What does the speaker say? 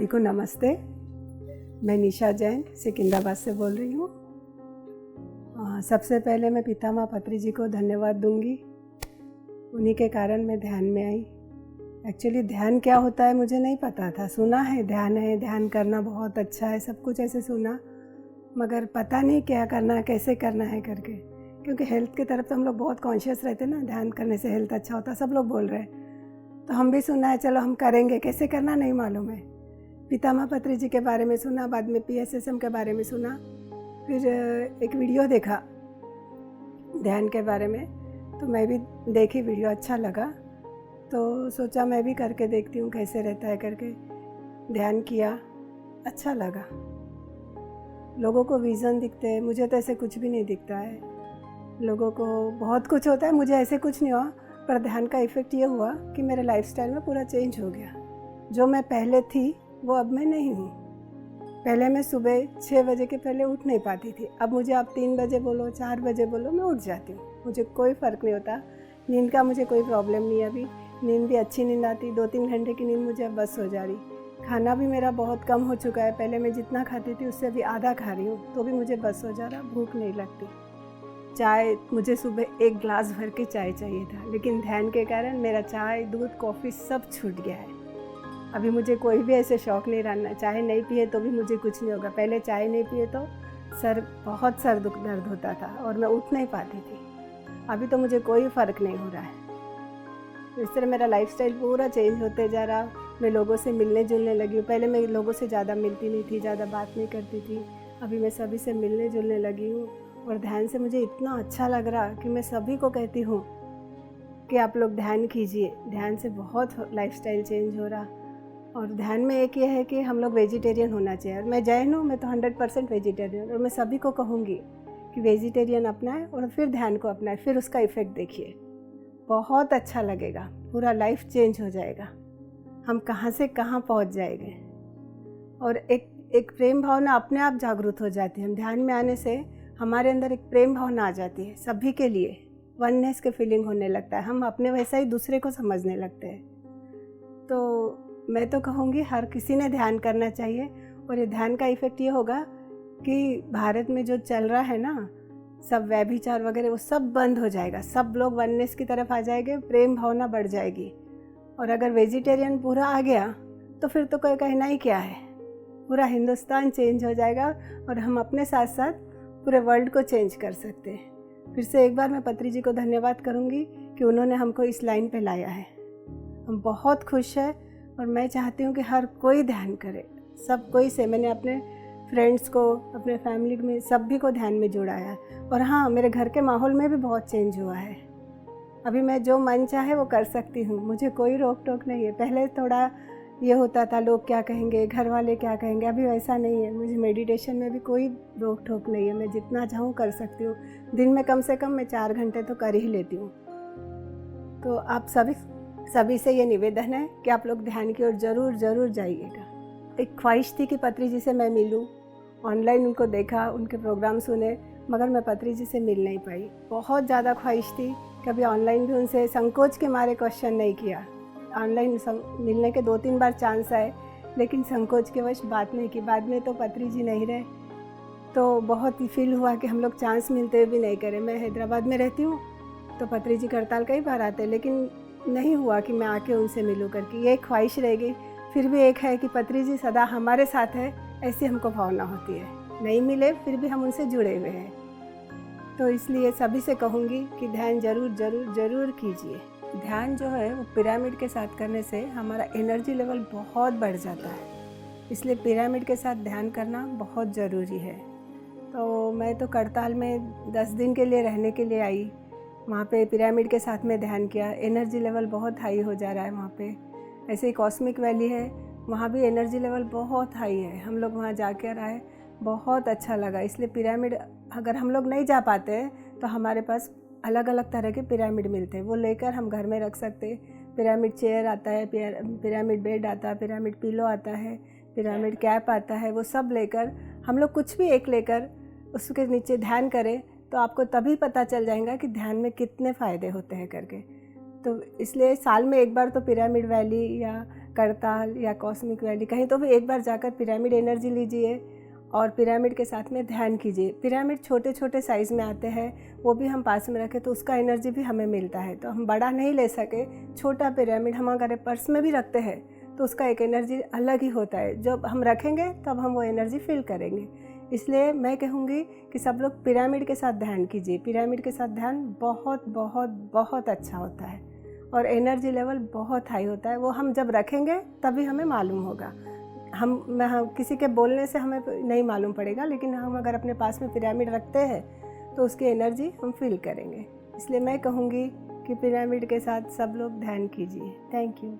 सभी को नमस्ते। मैं निशा जैन सिकंदराबाद से बोल रही हूँ। सबसे पहले मैं पितामह पत्री जी को धन्यवाद दूंगी। उन्हीं के कारण मैं ध्यान में आई। एक्चुअली ध्यान क्या होता है मुझे नहीं पता था। सुना है, ध्यान करना बहुत अच्छा है, सब कुछ ऐसे सुना, मगर पता नहीं क्या करना है, कैसे करना है करके। क्योंकि हेल्थ की तरफ तो हम लोग बहुत कॉन्शियस रहते हैं ना, ध्यान करने से हेल्थ अच्छा होता है, सब लोग बोल रहे हैं, तो हम भी सुना है, चलो हम करेंगे। कैसे करना नहीं मालूम है। पितामह पत्री जी के बारे में सुना, बाद में PSSM के बारे में सुना, फिर एक वीडियो देखा ध्यान के बारे में, तो मैं भी देखी वीडियो, अच्छा लगा, तो सोचा मैं भी करके देखती हूँ कैसे रहता है करके। ध्यान किया, अच्छा लगा। लोगों को विज़न दिखते हैं, मुझे तो ऐसे कुछ भी नहीं दिखता है। लोगों को बहुत कुछ होता है, मुझे ऐसे कुछ नहीं हुआ। पर ध्यान का इफ़ेक्ट ये हुआ कि मेरे लाइफस्टाइल में पूरा चेंज हो गया। जो मैं पहले थी वो अब मैं नहीं हूँ। पहले मैं सुबह 6 बजे के पहले उठ नहीं पाती थी। अब मुझे आप 3 बजे बोलो, 4 बजे बोलो, मैं उठ जाती हूँ। मुझे कोई फ़र्क नहीं होता। नींद का मुझे कोई प्रॉब्लम नहीं है। अभी नींद भी अच्छी नींद आती, 2-3 घंटे की नींद मुझे अब बस हो जा रही। खाना भी मेरा बहुत कम हो चुका है। पहले मैं जितना खाती थी उससे अभी आधा खा रही हूँ, तो भी मुझे बस हो जा रहा, भूख नहीं लगती। चाय, मुझे सुबह 1 गिलास भर के चाय चाहिए था, लेकिन ध्यान के कारण मेरा चाय, दूध, कॉफ़ी सब छूट गया है। अभी मुझे कोई भी ऐसे शौक़ नहीं रहा। चाय नहीं पिए तो भी मुझे कुछ नहीं होगा। पहले चाय नहीं पिए तो बहुत सर दर्द होता था और मैं उठ नहीं पाती थी। अभी तो मुझे कोई फ़र्क नहीं हो रहा है। तो इस तरह मेरा लाइफस्टाइल पूरा चेंज होते जा रहा। मैं लोगों से मिलने जुलने लगी हूँ। पहले मैं लोगों से ज़्यादा मिलती नहीं थी, ज़्यादा बात नहीं करती थी। अभी मैं सभी से मिलने जुलने लगी हूँ और ध्यान से मुझे इतना अच्छा लग रहा कि मैं सभी को कहती हूँ कि आप लोग ध्यान कीजिए। ध्यान से बहुत लाइफस्टाइल चेंज हो रहा। और ध्यान में एक ये है कि हम लोग वेजिटेरियन होना चाहिए। और मैं जैन हूँ, मैं तो 100% वेजिटेरियन, और मैं सभी को कहूँगी कि वेजिटेरियन अपनाएं और फिर ध्यान को अपनाएं, फिर उसका इफ़ेक्ट देखिए, बहुत अच्छा लगेगा। पूरा लाइफ चेंज हो जाएगा। हम कहाँ से कहाँ पहुँच जाएंगे। और एक प्रेम भावना अपने आप जागरूक हो जाती है। हम ध्यान में आने से हमारे अंदर एक प्रेम भावना आ जाती है, सभी के लिए वननेस के फीलिंग होने लगता है। हम अपने वैसा ही दूसरे को समझने लगते हैं। तो मैं तो कहूँगी हर किसी ने ध्यान करना चाहिए। और ये ध्यान का इफ़ेक्ट ये होगा कि भारत में जो चल रहा है ना, सब व्यभिचार वगैरह, वो सब बंद हो जाएगा। सब लोग वननेस की तरफ आ जाएंगे, प्रेम भावना बढ़ जाएगी। और अगर वेजिटेरियन पूरा आ गया तो फिर तो कोई कहना ही क्या है। पूरा हिंदुस्तान चेंज हो जाएगा और हम अपने साथ साथ पूरे वर्ल्ड को चेंज कर सकते हैं। फिर से एक बार मैं पत्री जी को धन्यवाद करूँगी कि उन्होंने हमको इस लाइन पे लाया है। हम बहुत खुश हैं और मैं चाहती हूँ कि हर कोई ध्यान करे। सब कोई से मैंने अपने फ्रेंड्स को, अपने फैमिली में सभी को ध्यान में जुड़ाया। और हाँ, मेरे घर के माहौल में भी बहुत चेंज हुआ है। अभी मैं जो मन चाहे वो कर सकती हूँ, मुझे कोई रोक टोक नहीं है। पहले थोड़ा ये होता था, लोग क्या कहेंगे, घर वाले क्या कहेंगे। अभी वैसा नहीं है। मुझे मेडिटेशन में भी कोई रोक टोक नहीं है। मैं जितना चाहूँ कर सकती हूँ। दिन में कम से कम मैं 4 घंटे तो कर ही लेती हूँ। तो आप सभी से ये निवेदन है कि आप लोग ध्यान की ओर ज़रूर जाइएगा। एक ख्वाहिश थी कि पत्री जी से मैं मिलूं। ऑनलाइन उनको देखा, उनके प्रोग्राम सुने, मगर मैं पत्री जी से मिल नहीं पाई। बहुत ज़्यादा ख्वाहिश थी। कभी ऑनलाइन भी उनसे संकोच के मारे क्वेश्चन नहीं किया। ऑनलाइन मिलने के 2-3 बार चांस आए, लेकिन संकोच के वश बात नहीं की। बाद में तो पत्री जी नहीं रहे, तो बहुत ही फील हुआ कि हम लोग चांस मिलते हुए भी नहीं करे। मैं हैदराबाद में रहती हूँ, तो पत्री जी करताल कई बार आते, लेकिन नहीं हुआ कि मैं आके उनसे मिलूं करके। ये ख्वाहिश रह गई। फिर भी एक है कि पत्री जी सदा हमारे साथ है, ऐसी हमको भावना होती है। नहीं मिले फिर भी हम उनसे जुड़े हुए हैं। तो इसलिए सभी से कहूँगी कि ध्यान ज़रूर कीजिए। ध्यान जो है वो पिरामिड के साथ करने से हमारा एनर्जी लेवल बहुत बढ़ जाता है। इसलिए पिरामिड के साथ ध्यान करना बहुत ज़रूरी है। तो मैं तो करताल में 10 दिन के लिए रहने के लिए आई। वहाँ पे पिरामिड के साथ में ध्यान किया। एनर्जी लेवल बहुत हाई हो जा रहा है वहाँ पे। ऐसे ही कॉस्मिक वैली है, वहाँ भी एनर्जी लेवल बहुत हाई है। हम लोग वहाँ जाकर आए, बहुत अच्छा लगा। इसलिए पिरामिड अगर हम लोग नहीं जा पाते तो हमारे पास अलग अलग तरह के पिरामिड मिलते हैं, वो लेकर हम घर में रख सकते हैं। पिरामिड चेयर आता है, पिरामिड बेड आता है, पिरामिड पिलो आता है, पिरामिड कैप आता है। वो सब लेकर हम लोग कुछ भी एक लेकर उसके नीचे ध्यान करें तो आपको तभी पता चल जाएगा कि ध्यान में कितने फ़ायदे होते हैं करके। तो इसलिए साल में एक बार तो पिरामिड वैली या करताल या कॉस्मिक वैली कहीं तो भी एक बार जाकर पिरामिड एनर्जी लीजिए और पिरामिड के साथ में ध्यान कीजिए। पिरामिड छोटे छोटे साइज़ में आते हैं, वो भी हम पास में रखें तो उसका एनर्जी भी हमें मिलता है। तो हम बड़ा नहीं ले सके, छोटा पिरामिड हम अगर पर्स में भी रखते हैं तो उसका एक एनर्जी अलग ही होता है। जब हम रखेंगे तब हम वो एनर्जी फील करेंगे। इसलिए मैं कहूँगी कि सब लोग पिरामिड के साथ ध्यान कीजिए। पिरामिड के साथ ध्यान बहुत बहुत बहुत अच्छा होता है और एनर्जी लेवल बहुत हाई होता है। वो हम जब रखेंगे तभी हमें मालूम होगा। हम किसी के बोलने से हमें नहीं मालूम पड़ेगा, लेकिन हम अगर अपने पास में पिरामिड रखते हैं तो उसकी एनर्जी हम फील करेंगे। इसलिए मैं कहूँगी कि पिरामिड के साथ सब लोग ध्यान कीजिए। Thank you.